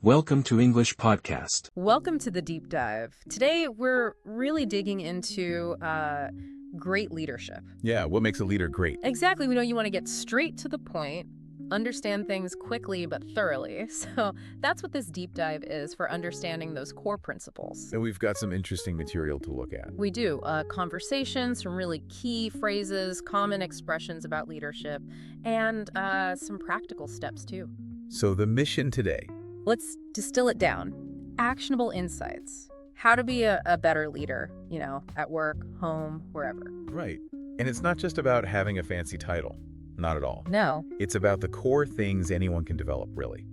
Welcome to English Podcast. Welcome to the deep dive. Today, we're really digging into great leadership. Yeah, what makes a leader great? Exactly. We know you want to get straight to the point, understand things quickly but thoroughly. So that's what this deep dive is for understanding those core principles. And we've got some interesting material to look at. We do. Conversations, some really key phrases, common expressions about leadership, and some practical steps too. So the mission today. Let's distill it down. Actionable insights. How to be a better leader, at work, home, wherever. Right. And it's not just about having a fancy title. Not at all. No. It's about the core things anyone can develop, really.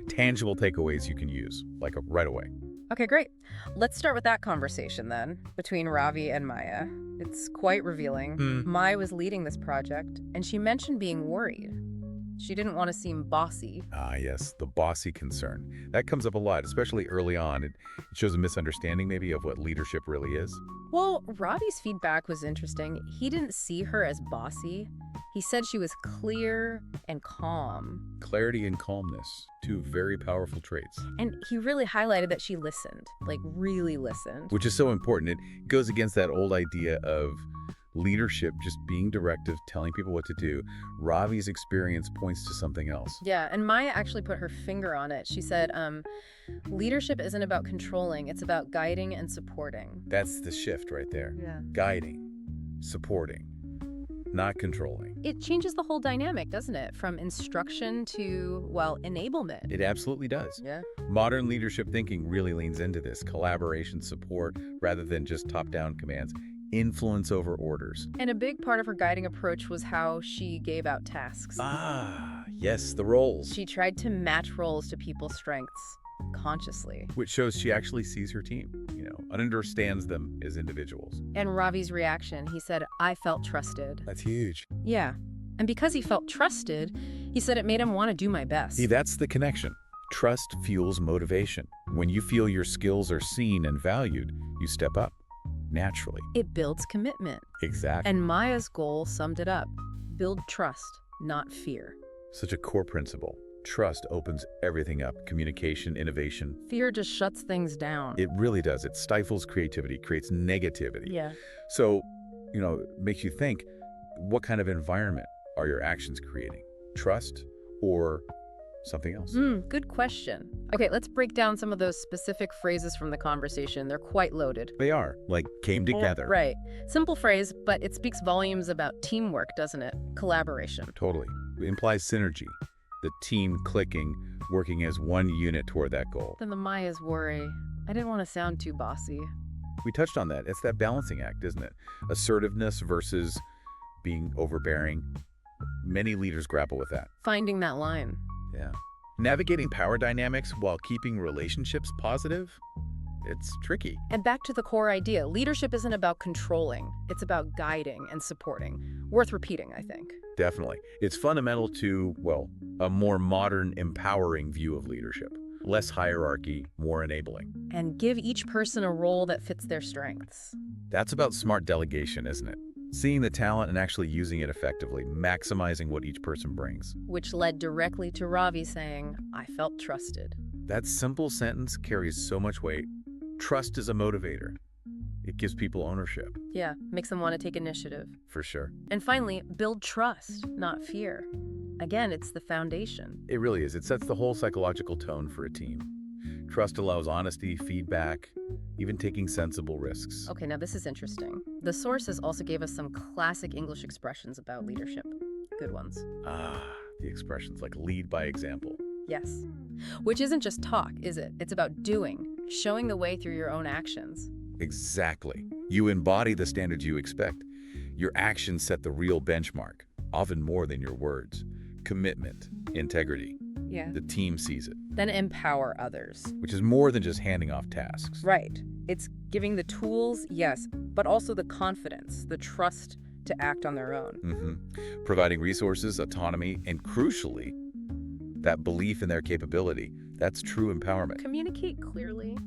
Tangible takeaways you can use, like right away. Okay, great. Let's start with that conversation then, between Ravi and Maya. It's quite revealing. Maya was leading this project, and she mentioned being worried. She didn't want to seem bossy. Ah, yes, the bossy concern. That comes up a lot, especially early on. It shows a misunderstanding, maybe, of what leadership really is. Well, Ravi's feedback was interesting. He didn't see her as bossy. He said she was clear and calm. Clarity and calmness, two very powerful traits. And he really highlighted that she listened, like really listened. Which is so important. It goes against that old idea of leadership just being directive, telling people what to do. Ravi's experience points to something else. Yeah, and Maya actually put her finger on it. She said, leadership isn't about controlling, it's about guiding and supporting. That's the shift right there. Yeah. Guiding, supporting, not controlling. It changes the whole dynamic, doesn't it? From instruction to, enablement. It absolutely does. Yeah. Modern leadership thinking really leans into this collaboration, support, rather than just top-down commands. Influence over orders. And a big part of her guiding approach was how she gave out tasks. Ah, yes, the roles. She tried to match roles to people's strengths consciously. Which shows she actually sees her team, and understands them as individuals. And Ravi's reaction, he said, I felt trusted. That's huge. Yeah. And because he felt trusted, he said it made him want to do my best. See, that's the connection. Trust fuels motivation. When you feel your skills are seen and valued, you step up. Naturally. It builds commitment. Exactly. And Maya's goal summed it up. Build trust, not fear. Such a core principle. Trust opens everything up. Communication, innovation. Fear just shuts things down. It really does. It stifles creativity, creates negativity. Yeah. So, makes you think, what kind of environment are your actions creating? Trust or something else? Good question. Okay, let's break down some of those specific phrases from the conversation. They're quite loaded. They are, like came together. Right. Simple phrase, but it speaks volumes about teamwork, doesn't it? Collaboration. Totally. It implies synergy. The team clicking, working as one unit toward that goal. Then the Maya's worry. I didn't want to sound too bossy. We touched on that. It's that balancing act, isn't it? Assertiveness versus being overbearing. Many leaders grapple with that. Finding that line. Yeah. Navigating power dynamics while keeping relationships positive, it's tricky. And back to the core idea, leadership isn't about controlling. It's about guiding and supporting. Worth repeating, I think. Definitely. It's fundamental to, a more modern, empowering view of leadership. Less hierarchy, more enabling. And give each person a role that fits their strengths. That's about smart delegation, isn't it? Seeing the talent and actually using it effectively, maximizing what each person brings. Which led directly to Ravi saying, I felt trusted. That simple sentence carries so much weight. Trust is a motivator. It gives people ownership. Yeah, makes them want to take initiative. For sure. And finally, build trust, not fear. Again, it's the foundation. It really is. It sets the whole psychological tone for a team. Trust allows honesty, feedback, even taking sensible risks. Okay, now this is interesting. The sources also gave us some classic English expressions about leadership. Good ones. The expressions like lead by example. Yes. Which isn't just talk, is it? It's about doing, showing the way through your own actions. Exactly. You embody the standards you expect. Your actions set the real benchmark, often more than your words. Commitment, integrity. Yeah. The team sees it. Then empower others. Which is more than just handing off tasks. Right. It's giving the tools, yes, but also the confidence, the trust to act on their own. Providing resources, autonomy, and crucially, that belief in their capability. That's true empowerment. Communicate clearly.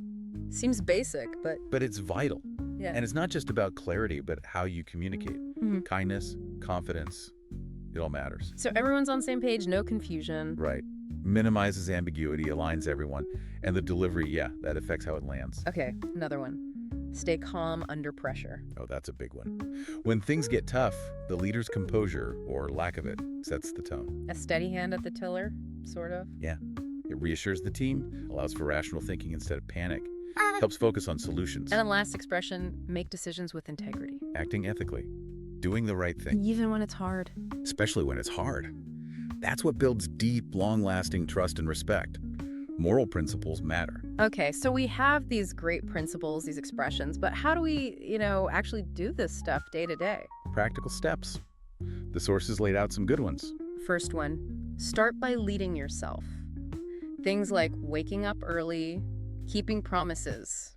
Seems basic, but... But it's vital. Yeah. And it's not just about clarity, but how you communicate. Kindness, confidence, it all matters. So everyone's on the same page, no confusion. Right. minimizes ambiguity, aligns everyone, and the delivery, yeah, that affects how it lands. Okay, another one. Stay calm under pressure. Oh, that's a big one. When things get tough, the leader's composure, or lack of it, sets the tone. A steady hand at the tiller, sort of. Yeah. It reassures the team, allows for rational thinking instead of panic, helps focus on solutions. And the last expression, make decisions with integrity. Acting ethically, doing the right thing. Even when it's hard. Especially when it's hard. That's what builds deep, long-lasting trust and respect. Moral principles matter. Okay, so we have these great principles, these expressions, but how do we, actually do this stuff day to day? Practical steps. The sources laid out some good ones. First one, start by leading yourself. Things like waking up early, keeping promises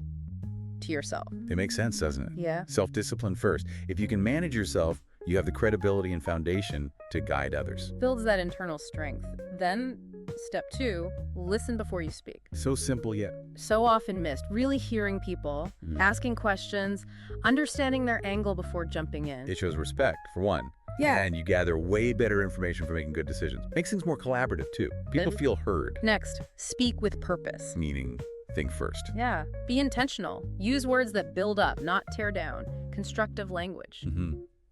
to yourself. It makes sense, doesn't it? Yeah. Self-discipline first. If you can manage yourself, you have the credibility and foundation to guide others. Builds that internal strength. Then, step 2, listen before you speak. So simple yet. So often missed. Really hearing people, asking questions, understanding their angle before jumping in. It shows respect, for one. Yeah. And you gather way better information for making good decisions. Makes things more collaborative, too. People feel heard. Next, speak with purpose. Meaning, think first. Yeah. Be intentional. Use words that build up, not tear down. Constructive language.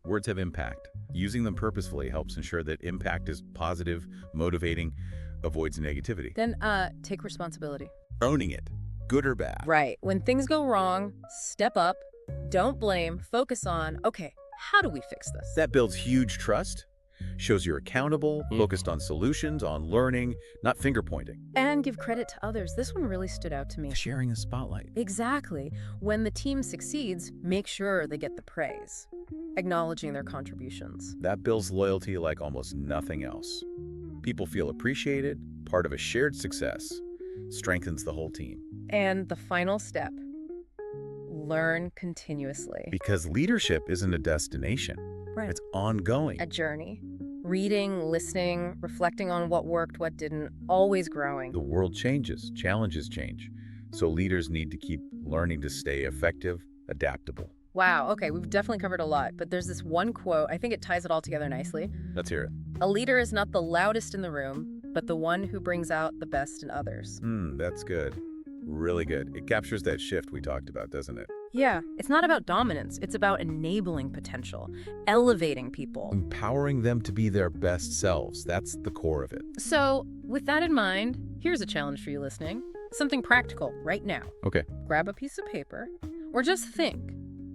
Words have impact. Using them purposefully helps ensure that impact is positive, motivating, avoids negativity. Then, take responsibility. Owning it, good or bad. Right. When things go wrong, step up, don't blame, focus on, okay, how do we fix this? That builds huge trust, shows you're accountable, focused on solutions, on learning, not finger-pointing. And give credit to others. This one really stood out to me. Sharing the spotlight. Exactly. When the team succeeds, make sure they get the praise, acknowledging their contributions. That builds loyalty like almost nothing else. People feel appreciated, part of a shared success, strengthens the whole team. And the final step, learn continuously. Because leadership isn't a destination. Right. It's ongoing. A journey. Reading, listening, reflecting on what worked, what didn't, always growing. The world changes, challenges change. So leaders need to keep learning to stay effective, adaptable. Wow, okay, we've definitely covered a lot, but there's this one quote, I think it ties it all together nicely. Let's hear it. A leader is not the loudest in the room, but the one who brings out the best in others. That's good. Really good. It captures that shift we talked about, doesn't it? Yeah, it's not about dominance, it's about enabling potential, elevating people. Empowering them to be their best selves. That's the core of it. So, with that in mind, here's a challenge for you listening. Something practical right now. Okay. Grab a piece of paper, or just think.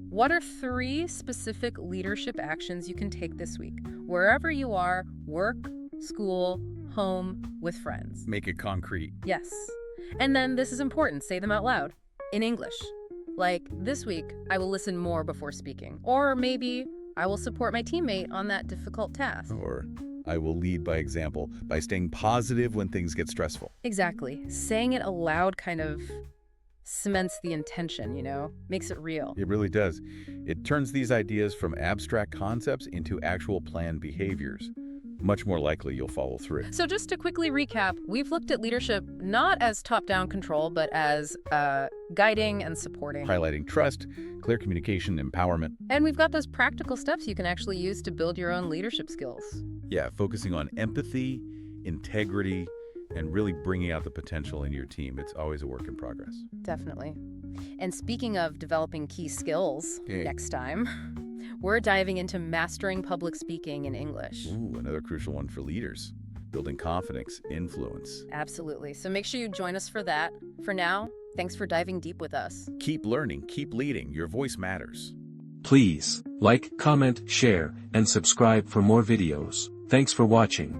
What are 3 specific leadership actions you can take this week, wherever you are, work, school, home, with friends? Make it concrete. Yes. And then, this is important, say them out loud, in English. Like, this week, I will listen more before speaking. Or maybe, I will support my teammate on that difficult task. Or, I will lead by example by staying positive when things get stressful. Exactly. Saying it aloud kind of cements the intention, makes it real. It really does. It turns these ideas from abstract concepts into actual planned behaviors. Much more likely you'll follow through. So just to quickly recap, we've looked at leadership not as top-down control, but as guiding and supporting. Highlighting trust, clear communication, empowerment. And we've got those practical steps you can actually use to build your own leadership skills. Yeah, focusing on empathy, integrity, and really bringing out the potential in your team. It's always a work in progress. Definitely. And speaking of developing key skills, next time, we're diving into mastering public speaking in English. Ooh, another crucial one for leaders. Building confidence, influence. Absolutely. So make sure you join us for that. For now, thanks for diving deep with us. Keep learning, keep leading. Your voice matters. Please like, comment, share, and subscribe for more videos. Thanks for watching.